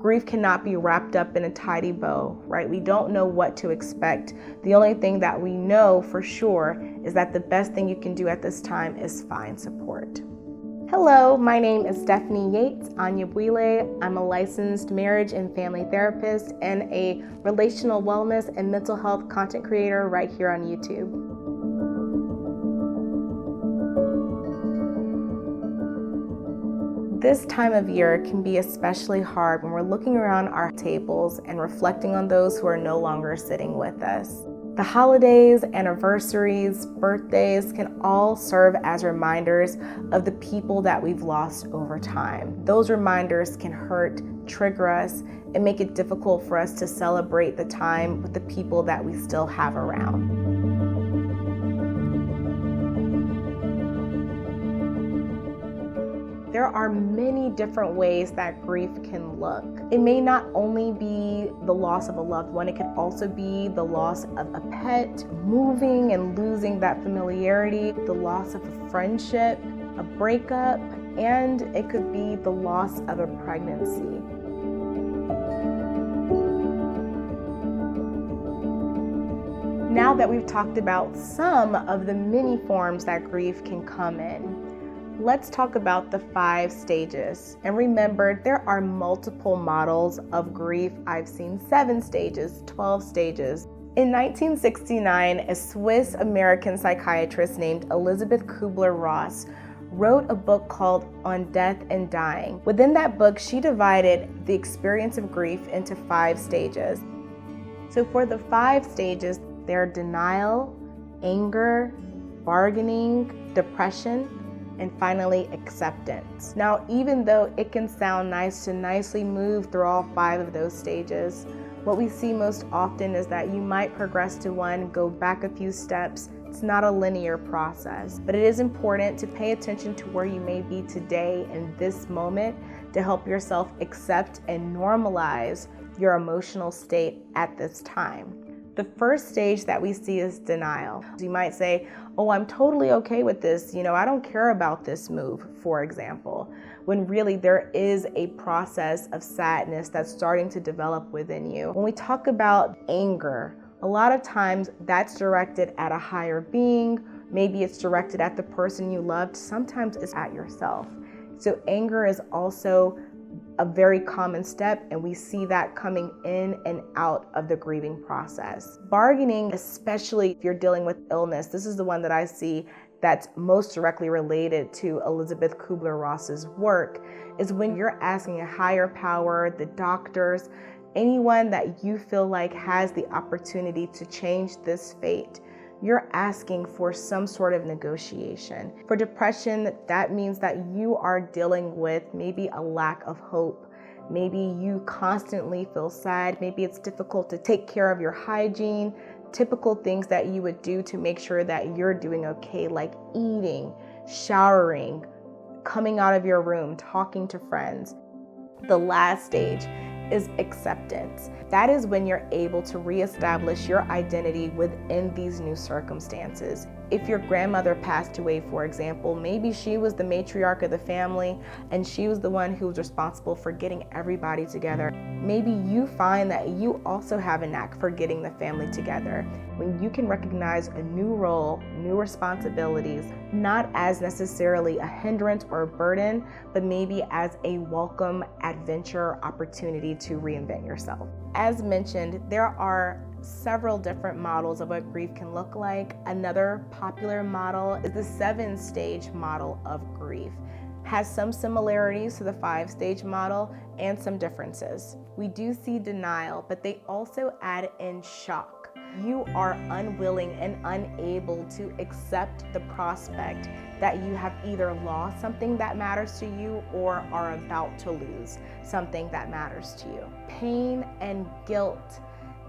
Grief cannot be wrapped up in a tidy bow, right? We don't know what to expect. The only thing that we know for sure is that the best thing you can do at this time is find support. Hello, my name is Stephanie Yates Anyabwile. I'm a licensed marriage and family therapist and a relational wellness and mental health content creator right here on YouTube. This time of year can be especially hard when we're looking around our tables and reflecting on those who are no longer sitting with us. The holidays, anniversaries, birthdays can all serve as reminders of the people that we've lost over time. Those reminders can hurt, trigger us, and make it difficult for us to celebrate the time with the people that we still have around. There are many different ways that grief can look. It may not only be the loss of a loved one, it could also be the loss of a pet, moving and losing that familiarity, the loss of a friendship, a breakup, and it could be the loss of a pregnancy. Now that we've talked about some of the many forms that grief can come in, let's talk about the 5 stages. And remember, there are multiple models of grief. I've seen 7 stages, 12 stages. In 1969, a Swiss-American psychiatrist named Elisabeth Kübler-Ross wrote a book called On Death and Dying. Within that book, she divided the experience of grief into 5 stages. So for the 5 stages, they're denial, anger, bargaining, depression, and finally acceptance. Now, even though it can sound nice to nicely move through all 5 of those stages, what we see most often is that you might progress to one, go back a few steps. It's not a linear process, but it is important to pay attention to where you may be today in this moment to help yourself accept and normalize your emotional state at this time. The first stage that we see is denial. You might say, oh, I'm totally okay with this. I don't care about this move, for example, when really there is a process of sadness that's starting to develop within you. When we talk about anger, a lot of times that's directed at a higher being. Maybe it's directed at the person you loved. Sometimes it's at yourself. So anger is also a very common step, and we see that coming in and out of the grieving process. Bargaining, especially if you're dealing with illness, this is the one that I see that's most directly related to Elisabeth Kübler-Ross's work, is when you're asking a higher power, the doctors, anyone that you feel like has the opportunity to change this fate. You're asking for some sort of negotiation. For depression, that means that you are dealing with maybe a lack of hope. Maybe you constantly feel sad. Maybe it's difficult to take care of your hygiene, typical things that you would do to make sure that you're doing okay, like eating, showering, coming out of your room, talking to friends. The last stage is acceptance. That is when you're able to reestablish your identity within these new circumstances. If your grandmother passed away, for example, maybe she was the matriarch of the family and she was the one who was responsible for getting everybody together. Maybe you find that you also have a knack for getting the family together. When you can recognize a new role, new responsibilities, not as necessarily a hindrance or a burden, but maybe as a welcome adventure opportunity to reinvent yourself. As mentioned, there are several different models of what grief can look like. Another popular model is the 7-stage model of grief. Has some similarities to the 5-stage model and some differences. We do see denial, but they also add in shock. You are unwilling and unable to accept the prospect that you have either lost something that matters to you or are about to lose something that matters to you. Pain and guilt.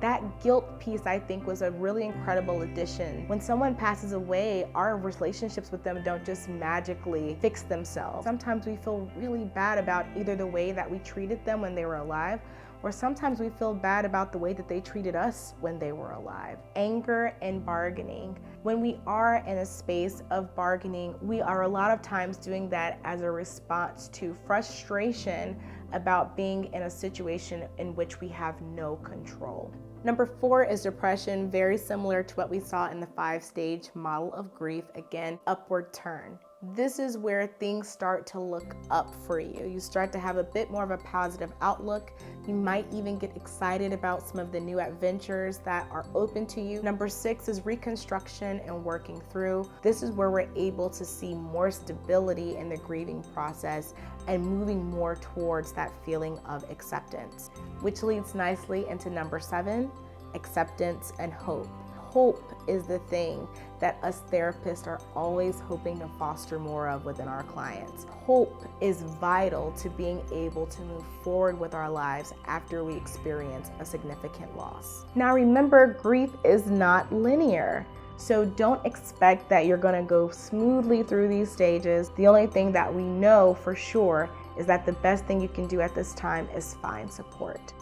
That guilt piece, I think, was a really incredible addition. When someone passes away, our relationships with them don't just magically fix themselves. Sometimes we feel really bad about either the way that we treated them when they were alive, or sometimes we feel bad about the way that they treated us when they were alive. Anger and bargaining. When we are in a space of bargaining, we are a lot of times doing that as a response to frustration about being in a situation in which we have no control. Number 4 is depression, very similar to what we saw in the 5-stage model of grief. Again, upward turn. This is where things start to look up for you. You start to have a bit more of a positive outlook. You might even get excited about some of the new adventures that are open to you. Number 6 is reconstruction and working through. This is where we're able to see more stability in the grieving process and moving more towards that feeling of acceptance, which leads nicely into number 7, acceptance and hope. Hope is the thing that us therapists are always hoping to foster more of within our clients. Hope is vital to being able to move forward with our lives after we experience a significant loss. Now remember, grief is not linear. So don't expect that you're going to go smoothly through these stages. The only thing that we know for sure is that the best thing you can do at this time is find support.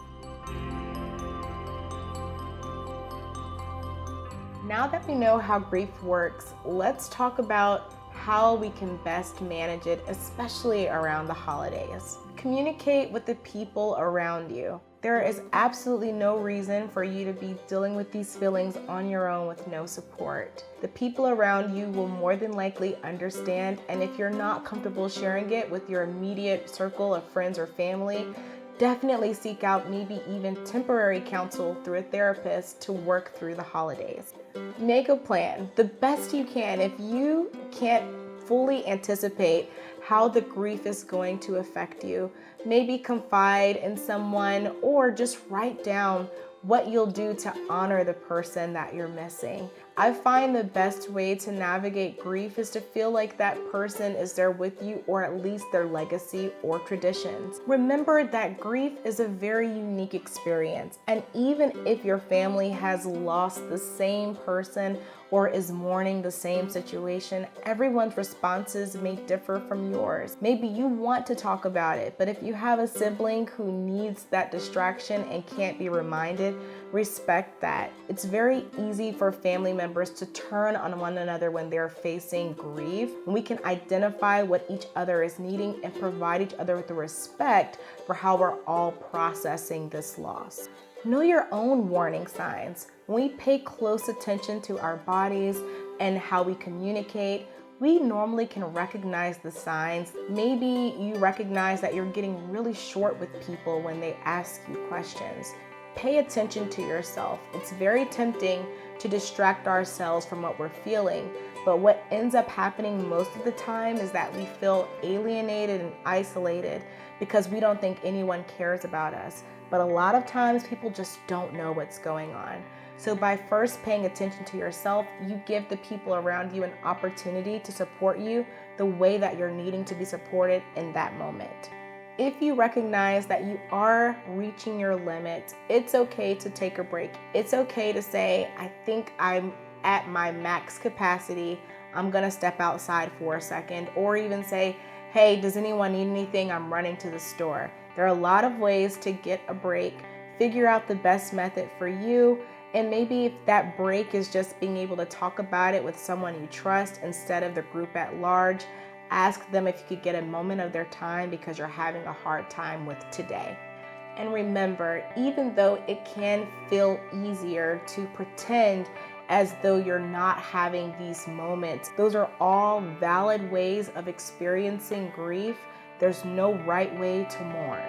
Now that we know how grief works, let's talk about how we can best manage it, especially around the holidays. Communicate with the people around you. There is absolutely no reason for you to be dealing with these feelings on your own with no support. The people around you will more than likely understand, and if you're not comfortable sharing it with your immediate circle of friends or family, definitely seek out maybe even temporary counsel through a therapist to work through the holidays. Make a plan, the best you can. If you can't fully anticipate how the grief is going to affect you, maybe confide in someone or just write down what you'll do to honor the person that you're missing. I find the best way to navigate grief is to feel like that person is there with you, or at least their legacy or traditions. Remember that grief is a very unique experience, and even if your family has lost the same person or is mourning the same situation, everyone's responses may differ from yours. Maybe you want to talk about it, but if you have a sibling who needs that distraction and can't be reminded, respect that. It's very easy for family members to turn on one another when they're facing grief. We can identify what each other is needing and provide each other with the respect for how we're all processing this loss. Know your own warning signs. When we pay close attention to our bodies and how we communicate, we normally can recognize the signs. Maybe you recognize that you're getting really short with people when they ask you questions. Pay attention to yourself. It's very tempting to distract ourselves from what we're feeling, but what ends up happening most of the time is that we feel alienated and isolated because we don't think anyone cares about us. But a lot of times people just don't know what's going on. So by first paying attention to yourself, you give the people around you an opportunity to support you the way that you're needing to be supported in that moment. If you recognize that you are reaching your limit, it's okay to take a break. It's okay to say, I think I'm at my max capacity. I'm gonna step outside for a second, or even say, hey, does anyone need anything? I'm running to the store. There are a lot of ways to get a break. Figure out the best method for you. And maybe if that break is just being able to talk about it with someone you trust instead of the group at large, ask them if you could get a moment of their time because you're having a hard time with today. And remember, even though it can feel easier to pretend as though you're not having these moments, those are all valid ways of experiencing grief. There's no right way to mourn.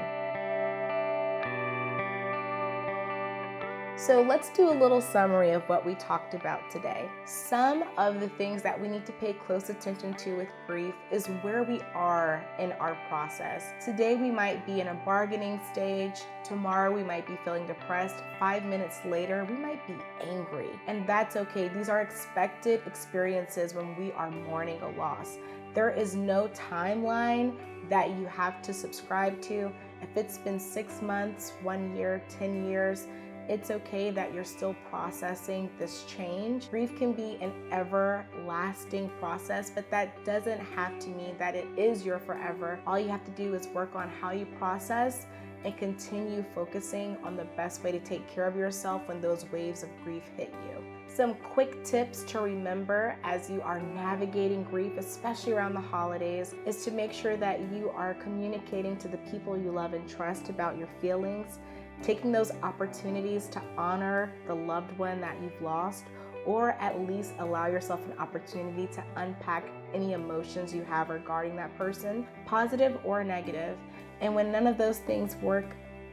So let's do a little summary of what we talked about today. Some of the things that we need to pay close attention to with grief is where we are in our process. Today we might be in a bargaining stage. Tomorrow we might be feeling depressed. 5 minutes later we might be angry. And that's okay. These are expected experiences when we are mourning a loss. There is no timeline that you have to subscribe to. If it's been 6 months, 1 year, 10 years, it's okay that you're still processing this change. Grief can be an everlasting process, but that doesn't have to mean that it is your forever. All you have to do is work on how you process and continue focusing on the best way to take care of yourself when those waves of grief hit you. Some quick tips to remember as you are navigating grief, especially around the holidays, is to make sure that you are communicating to the people you love and trust about your feelings, taking those opportunities to honor the loved one that you've lost, or at least allow yourself an opportunity to unpack any emotions you have regarding that person, positive or negative. And when none of those things work,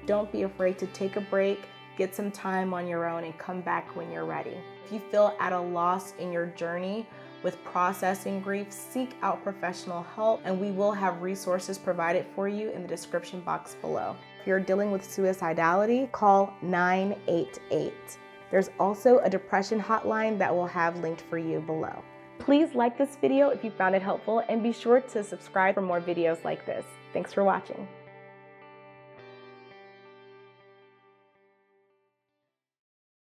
don't be afraid to take a break, get some time on your own, and come back when you're ready. If you feel at a loss in your journey with processing grief, seek out professional help, and we will have resources provided for you in the description box below. If you're dealing with suicidality, call 988. There's also a depression hotline that we'll have linked for you below. Please like this video if you found it helpful, and be sure to subscribe for more videos like this. Thanks for watching.